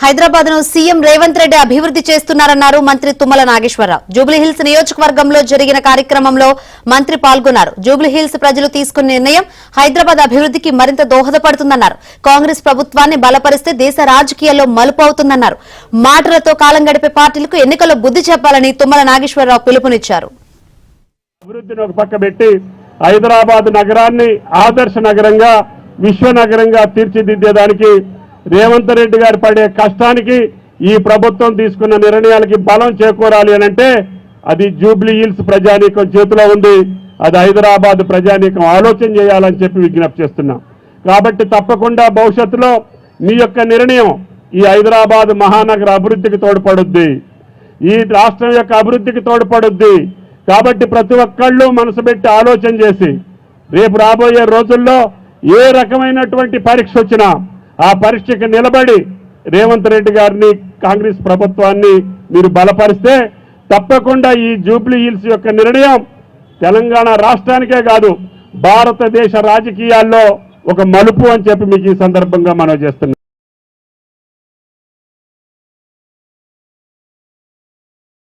హైదరాబాద్ ను సీఎం రేవంత్ రెడ్డి అభివృద్ధి చేస్తున్నారన్నారు మంత్రి తుమ్మల నాగేశ్వరరావు. జూబ్లీహిల్స్ నియోజకవర్గంలో జరిగిన కార్యక్రమంలో మంత్రి పాల్గొన్నారు. జూబ్లీహిల్స్ ప్రజలు తీసుకున్న నిర్ణయం హైదరాబాద్ అభివృద్ధికి మరింత దోహదపడుతుందన్నారు. కాంగ్రెస్ ప్రభుత్వాన్ని బలపరిస్తే దేశ రాజకీయాల్లో మలుపు అవుతుందన్నారు. మాటలతో కాలం గడిపే పార్టీలకు ఎన్నికల్లో బుద్ధి చెప్పాలని తుమ్మల నాగేశ్వరరావు పిలుపునిచ్చారు. అభివృద్ధిని ఒక పక్క పెట్టి హైదరాబాద్ నగరాన్ని ఆదర్శ నగరంగా విశ్వ నగరంగా తీర్చిదిద్దేదానికి రేవంత్ రెడ్డి గారు పడే కష్టానికి ఈ ప్రభుత్వం తీసుకున్న నిర్ణయాలకి బలం చేకూరాలి అనంటే అది జూబ్లీహిల్స్ ప్రజానీకం చేతిలో ఉంది. అది హైదరాబాద్ ప్రజానీకం ఆలోచన చేయాలని చెప్పి విజ్ఞప్తి చేస్తున్నాం. కాబట్టి తప్పకుండా భవిష్యత్తులో మీ యొక్క నిర్ణయం ఈ హైదరాబాద్ మహానగర అభివృద్ధికి తోడ్పడుద్ది, ఈ రాష్ట్రం యొక్క అభివృద్ధికి తోడ్పడుద్ది. కాబట్టి ప్రతి ఒక్కళ్ళు మనసు పెట్టి ఆలోచన చేసి రేపు రాబోయే రోజుల్లో ఏ రకమైనటువంటి పరీక్ష వచ్చినా ఆ పరీక్షకి నిలబడి రేవంత్ రెడ్డి గారిని కాంగ్రెస్ ప్రభుత్వాన్ని మీరు బలపరిస్తే తప్పకుండా ఈ జూబ్లీహిల్స్ యొక్క నిర్ణయం తెలంగాణ రాష్ట్రానికే కాదు భారతదేశ రాజకీయాల్లో ఒక మలుపు అని చెప్పి మీకు ఈ సందర్భంగా మనం చేస్తున్నాం.